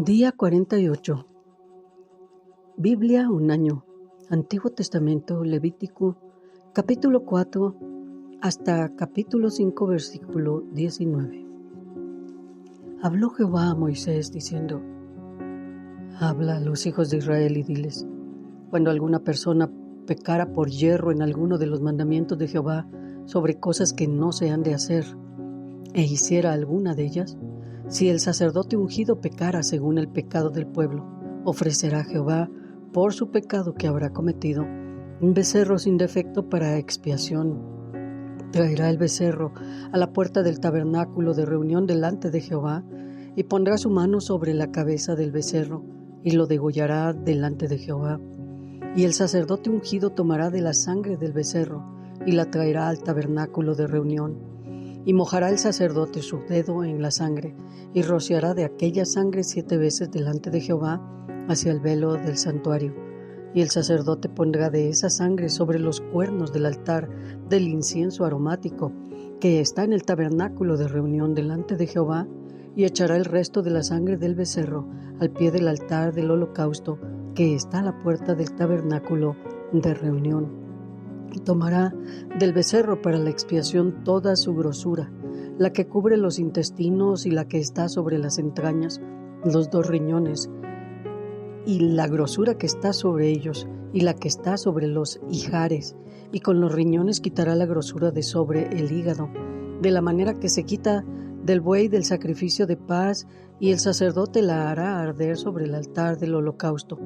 Día 48. Biblia, un año. Antiguo Testamento, Levítico, capítulo 4, hasta capítulo 5, versículo 19. Habló Jehová a Moisés diciendo: Habla a los hijos de Israel y diles: cuando alguna persona pecara por yerro en alguno de los mandamientos de Jehová sobre cosas que no se han de hacer, e hiciera alguna de ellas, si el sacerdote ungido pecara según el pecado del pueblo, ofrecerá a Jehová por su pecado que habrá cometido un becerro sin defecto para expiación. Traerá el becerro a la puerta del tabernáculo de reunión delante de Jehová y pondrá su mano sobre la cabeza del becerro y lo degollará delante de Jehová. Y el sacerdote ungido tomará de la sangre del becerro y la traerá al tabernáculo de reunión. Y mojará el sacerdote su dedo en la sangre, y rociará de aquella sangre 7 veces delante de Jehová hacia el velo del santuario. Y el sacerdote pondrá de esa sangre sobre los cuernos del altar del incienso aromático, que está en el tabernáculo de reunión delante de Jehová, y echará el resto de la sangre del becerro al pie del altar del holocausto, que está a la puerta del tabernáculo de reunión. Y tomará del becerro para la expiación toda su grosura, la que cubre los intestinos y la que está sobre las entrañas, los 2 riñones, y la grosura que está sobre ellos, y la que está sobre los ijares, y con los riñones quitará la grosura de sobre el hígado, de la manera que se quita del buey del sacrificio de paz, y el sacerdote la hará arder sobre el altar del holocausto.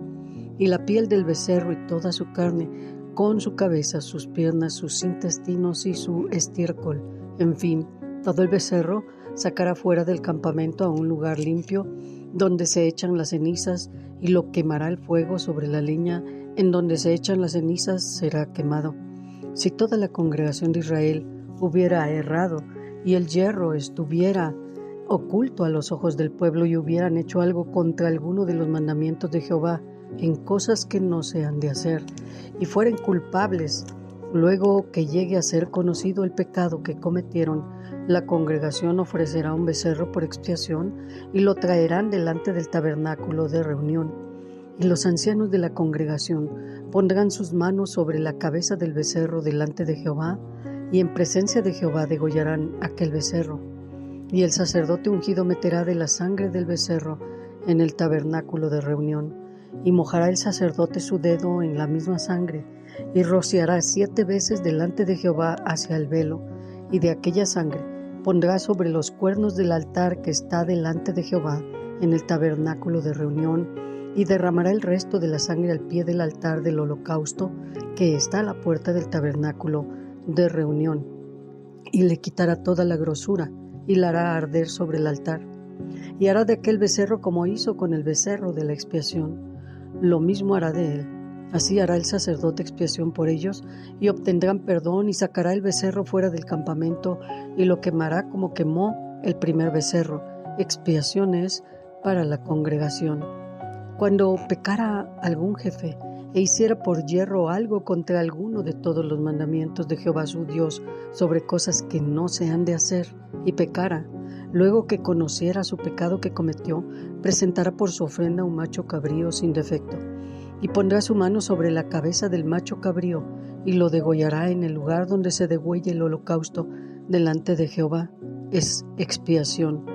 Y la piel del becerro y toda su carne, con su cabeza, sus piernas, sus intestinos y su estiércol, en fin, todo el becerro, sacará fuera del campamento a un lugar limpio, donde se echan las cenizas, y lo quemará el fuego sobre la leña, en donde se echan las cenizas será quemado. Si toda la congregación de Israel hubiera errado, y el yerro estuviera oculto a los ojos del pueblo, y hubieran hecho algo contra alguno de los mandamientos de Jehová, en cosas que no se han de hacer, y fueren culpables, luego que llegue a ser conocido el pecado que cometieron, la congregación ofrecerá un becerro por expiación, y lo traerán delante del tabernáculo de reunión. Y los ancianos de la congregación pondrán sus manos sobre la cabeza del becerro delante de Jehová, y en presencia de Jehová degollarán aquel becerro. Y el sacerdote ungido meterá de la sangre del becerro en el tabernáculo de reunión, y mojará el sacerdote su dedo en la misma sangre, y rociará 7 veces delante de Jehová hacia el velo, y de aquella sangre pondrá sobre los cuernos del altar que está delante de Jehová en el tabernáculo de reunión, y derramará el resto de la sangre al pie del altar del holocausto que está a la puerta del tabernáculo de reunión, y le quitará toda la grosura, y la hará arder sobre el altar. Y hará de aquel becerro como hizo con el becerro de la expiación. Lo mismo hará de él. Así hará el sacerdote expiación por ellos, y obtendrán perdón, y sacará el becerro fuera del campamento, y lo quemará como quemó el primer becerro. Expiación es para la congregación. Cuando pecara algún jefe, e hiciera por yerro algo contra alguno de todos los mandamientos de Jehová su Dios, sobre cosas que no se han de hacer, y pecara, luego que conociera su pecado que cometió, presentará por su ofrenda un macho cabrío sin defecto, y pondrá su mano sobre la cabeza del macho cabrío, y lo degollará en el lugar donde se degüelle el holocausto delante de Jehová. Es expiación.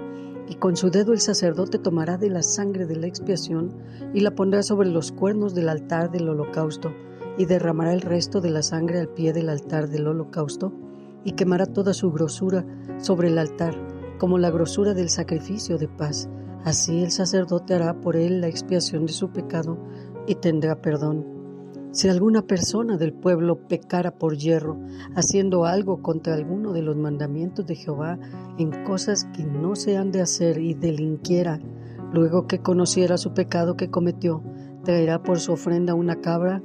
Y con su dedo el sacerdote tomará de la sangre de la expiación, y la pondrá sobre los cuernos del altar del holocausto, y derramará el resto de la sangre al pie del altar del holocausto, y quemará toda su grosura sobre el altar, como la grosura del sacrificio de paz. Así el sacerdote hará por él la expiación de su pecado, y tendrá perdón. Si alguna persona del pueblo pecara por yerro, haciendo algo contra alguno de los mandamientos de Jehová, en cosas que no se han de hacer, y delinquiera, luego que conociera su pecado que cometió, traerá por su ofrenda una cabra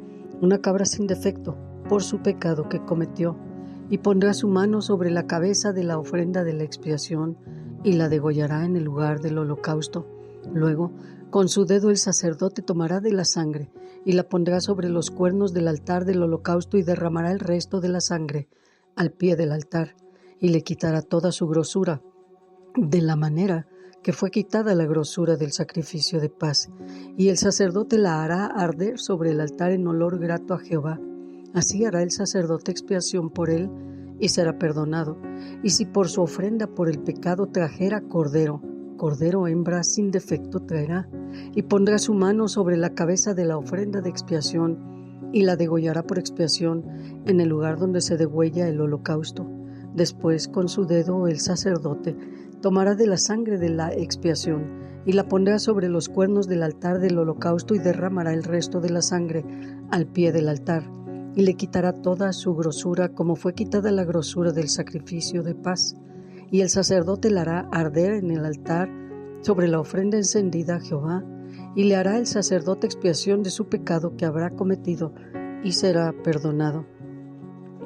sin defecto, por su pecado que cometió, y pondrá su mano sobre la cabeza de la ofrenda de la expiación, y la degollará en el lugar del holocausto. Luego, con su dedo el sacerdote tomará de la sangre, y la pondrá sobre los cuernos del altar del holocausto, y derramará el resto de la sangre al pie del altar, y le quitará toda su grosura, de la manera que fue quitada la grosura del sacrificio de paz, y el sacerdote la hará arder sobre el altar en olor grato a Jehová. Así hará el sacerdote expiación por él, y será perdonado. Y si por su ofrenda por el pecado trajera cordero hembra sin defecto traerá, y pondrá su mano sobre la cabeza de la ofrenda de expiación, y la degollará por expiación en el lugar donde se degüella el holocausto. Después, con su dedo, el sacerdote tomará de la sangre de la expiación, y la pondrá sobre los cuernos del altar del holocausto, y derramará el resto de la sangre al pie del altar, y le quitará toda su grosura, como fue quitada la grosura del sacrificio de paz. Y el sacerdote la hará arder en el altar sobre la ofrenda encendida a Jehová, y le hará el sacerdote expiación de su pecado que habrá cometido, y será perdonado.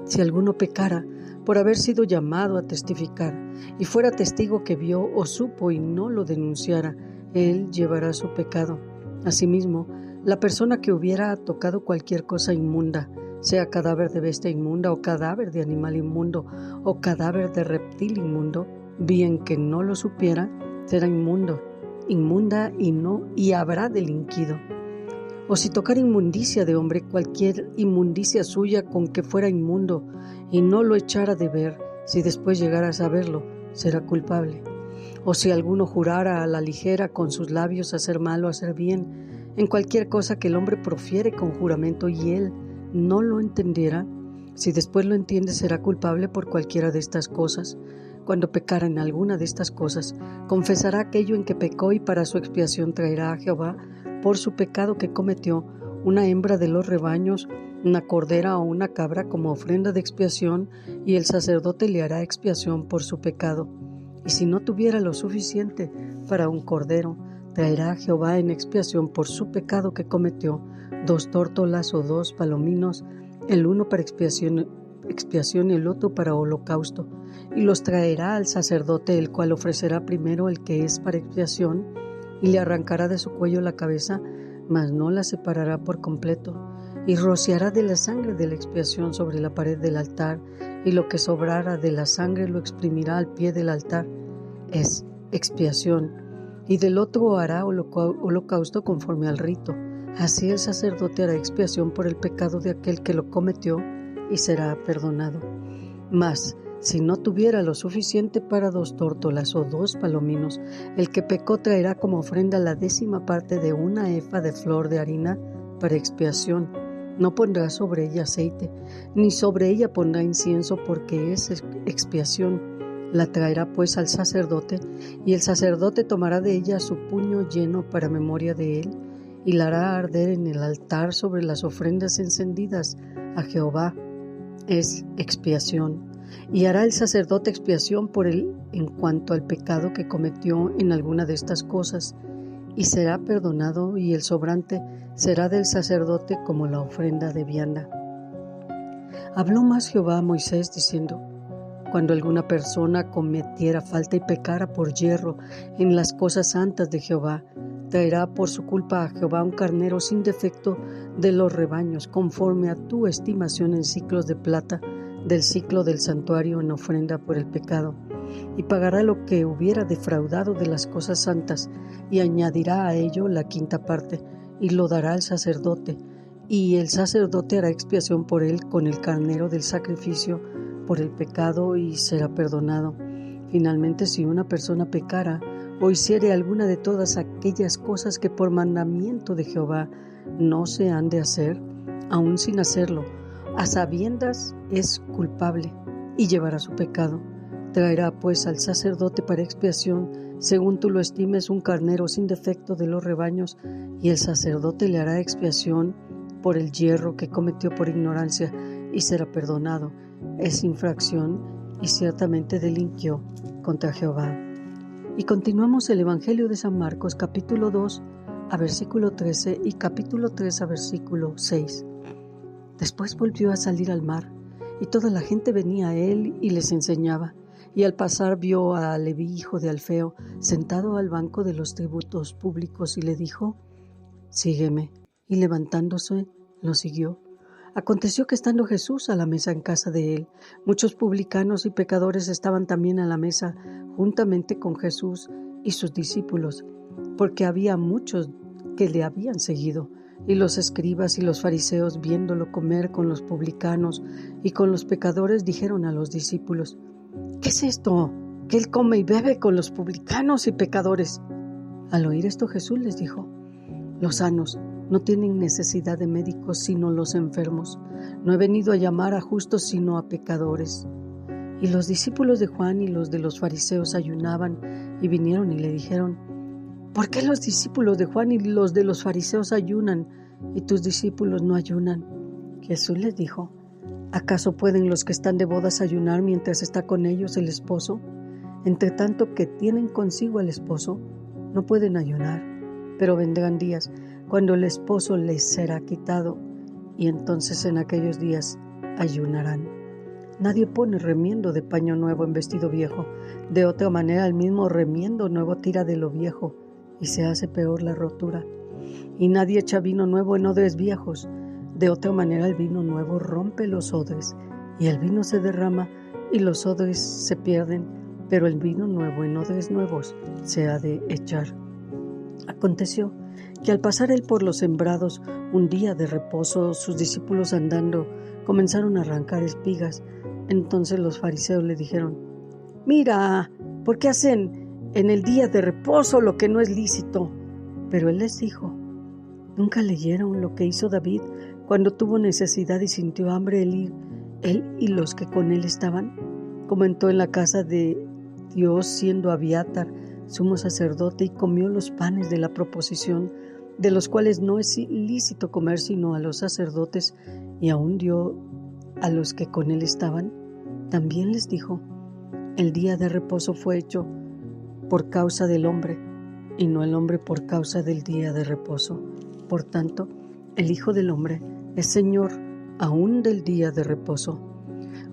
Si alguno pecara por haber sido llamado a testificar, y fuera testigo que vio o supo y no lo denunciara, él llevará su pecado. Asimismo, la persona que hubiera tocado cualquier cosa inmunda, sea cadáver de bestia inmunda, o cadáver de animal inmundo, o cadáver de reptil inmundo, bien que no lo supiera, será inmunda y habrá delinquido. O si tocar inmundicia de hombre, cualquier inmundicia suya con que fuera inmundo, y no lo echara de ver, si después llegara a saberlo, será culpable. O si alguno jurara a la ligera con sus labios hacer mal o hacer bien, en cualquier cosa que el hombre profiere con juramento y él no lo entendiera, si después lo entiende, será culpable por cualquiera de estas cosas. Cuando pecara en alguna de estas cosas, confesará aquello en que pecó, y para su expiación traerá a Jehová por su pecado que cometió una hembra de los rebaños, una cordera o una cabra como ofrenda de expiación, y el sacerdote le hará expiación por su pecado. Y si no tuviera lo suficiente para un cordero, traerá a Jehová en expiación por su pecado que cometió 2 tórtolas o 2 palominos, el uno para expiación y el otro para holocausto, y los traerá al sacerdote, el cual ofrecerá primero el que es para expiación, y le arrancará de su cuello la cabeza, mas no la separará por completo, y rociará de la sangre de la expiación sobre la pared del altar, y lo que sobrara de la sangre lo exprimirá al pie del altar, es expiación, y del otro hará holocausto conforme al rito. Así el sacerdote hará expiación por el pecado de aquel que lo cometió, y será perdonado. Mas, si no tuviera lo suficiente para 2 tórtolas o 2 palominos, el que pecó traerá como ofrenda la 10ª parte de una efa de flor de harina para expiación. No pondrá sobre ella aceite, ni sobre ella pondrá incienso, porque es expiación. La traerá pues al sacerdote, y el sacerdote tomará de ella su puño lleno para memoria de él, y la hará arder en el altar sobre las ofrendas encendidas a Jehová. Es expiación. Y hará el sacerdote expiación por él en cuanto al pecado que cometió en alguna de estas cosas, y será perdonado, y el sobrante será del sacerdote como la ofrenda de vianda. Habló más Jehová a Moisés diciendo: cuando alguna persona cometiera falta y pecara por yerro en las cosas santas de Jehová, traerá por su culpa a Jehová un carnero sin defecto de los rebaños, conforme a tu estimación en siclos de plata, del siclo del santuario en ofrenda por el pecado, y pagará lo que hubiera defraudado de las cosas santas, y añadirá a ello la 5ª parte, y lo dará al sacerdote, y el sacerdote hará expiación por él con el carnero del sacrificio por el pecado, y será perdonado. Finalmente, si una persona pecara o hiciere alguna de todas aquellas cosas que por mandamiento de Jehová no se han de hacer, aun sin hacerlo, a sabiendas es culpable, y llevará su pecado. Traerá pues al sacerdote para expiación, según tú lo estimes, un carnero sin defecto de los rebaños, y el sacerdote le hará expiación por el yerro que cometió por ignorancia, y será perdonado. Es infracción, y ciertamente delinquió contra Jehová. Y continuamos el Evangelio de San Marcos, capítulo 2, a versículo 13, y capítulo 3, a versículo 6. Después volvió a salir al mar, y toda la gente venía a él y les enseñaba. Y al pasar vio a Leví, hijo de Alfeo, sentado al banco de los tributos públicos, y le dijo: sígueme. Y levantándose, lo siguió. Aconteció que estando Jesús a la mesa en casa de él, muchos publicanos y pecadores estaban también a la mesa juntamente con Jesús, y sus discípulos, porque había muchos que le habían seguido. Y los escribas y los fariseos, viéndolo comer con los publicanos y con los pecadores, dijeron a los discípulos: ¿qué es esto? Que él come y bebe con los publicanos y pecadores. Al oír esto, Jesús les dijo: los sanos no tienen necesidad de médicos, sino los enfermos. No he venido a llamar a justos, sino a pecadores. Y los discípulos de Juan y los de los fariseos ayunaban, y vinieron y le dijeron: ¿por qué los discípulos de Juan y los de los fariseos ayunan, y tus discípulos no ayunan? Jesús les dijo: ¿acaso pueden los que están de bodas ayunar mientras está con ellos el esposo? Entre tanto que tienen consigo al esposo, no pueden ayunar. Pero vendrán días cuando el esposo les será quitado, y entonces en aquellos días ayunarán. Nadie pone remiendo de paño nuevo en vestido viejo. De otra manera, el mismo remiendo nuevo tira de lo viejo, y se hace peor la rotura. Y nadie echa vino nuevo en odres viejos. De otra manera, el vino nuevo rompe los odres, y el vino se derrama, y los odres se pierden, pero el vino nuevo en odres nuevos se ha de echar. Aconteció que al pasar él por los sembrados, un día de reposo, sus discípulos andando comenzaron a arrancar espigas. Entonces los fariseos le dijeron: mira, ¿por qué hacen en el día de reposo lo que no es lícito? Pero él les dijo: ¿nunca leyeron lo que hizo David cuando tuvo necesidad y sintió hambre él y los que con él estaban? Como entró en la casa de Dios siendo Abiatar sumo sacerdote, y comió los panes de la proposición, de los cuales no es lícito comer sino a los sacerdotes, y aún dio a los que con él estaban. También les dijo: el día de reposo fue hecho por causa del hombre, y no el hombre por causa del día de reposo. Por tanto, el Hijo del Hombre es Señor aún del día de reposo.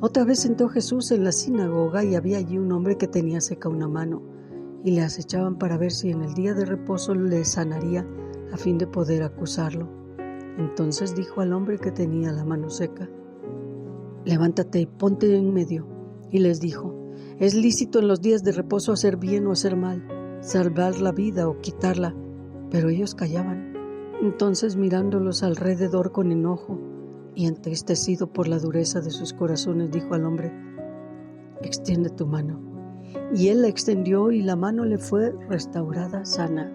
Otra vez entró Jesús en la sinagoga, y había allí un hombre que tenía seca una mano, y le acechaban para ver si en el día de reposo le sanaría, a fin de poder acusarlo. Entonces dijo al hombre que tenía la mano seca: levántate y ponte en medio. Y les dijo: es lícito en los días de reposo hacer bien o hacer mal, salvar la vida o quitarla. Pero ellos callaban. Entonces, mirándolos alrededor con enojo y entristecido por la dureza de sus corazones, dijo al hombre: extiende tu mano. Y él la extendió, y la mano le fue restaurada sana.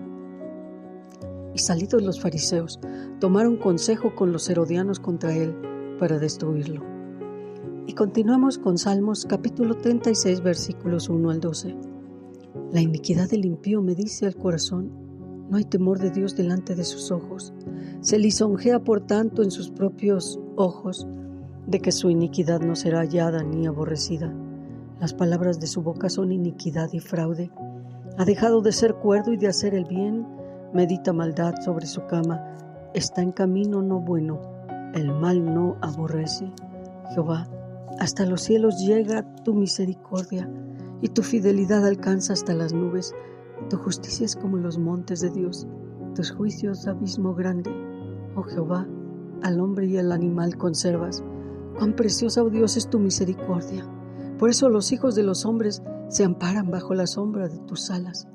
Y salidos los fariseos, tomaron consejo con los herodianos contra él para destruirlo. Y continuamos con Salmos capítulo 36, versículos 1 al 12. La iniquidad del impío me dice al corazón: no hay temor de Dios delante de sus ojos. Se lisonjea por tanto en sus propios ojos, de que su iniquidad no será hallada ni aborrecida. Las palabras de su boca son iniquidad y fraude. Ha dejado de ser cuerdo y de hacer el bien, medita maldad sobre su cama. Está en camino no bueno, el mal no aborrece. Jehová, hasta los cielos llega tu misericordia, y tu fidelidad alcanza hasta las nubes. Tu justicia es como los montes de Dios, tus juicios abismo grande. Oh Jehová, al hombre y al animal conservas. Cuán preciosa, oh Dios, es tu misericordia. Por eso los hijos de los hombres se amparan bajo la sombra de tus alas.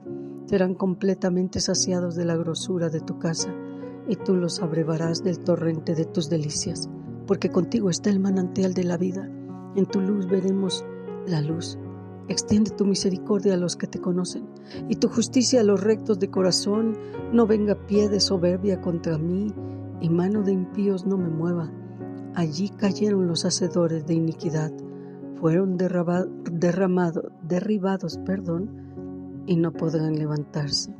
Serán completamente saciados de la grosura de tu casa, y tú los abrevarás del torrente de tus delicias, porque contigo está el manantial de la vida. En tu luz veremos la luz. Extiende tu misericordia a los que te conocen, y tu justicia a los rectos de corazón. No venga pie de soberbia contra mí, y mano de impíos no me mueva. Allí cayeron los hacedores de iniquidad, fueron derribados, y no podrán levantarse.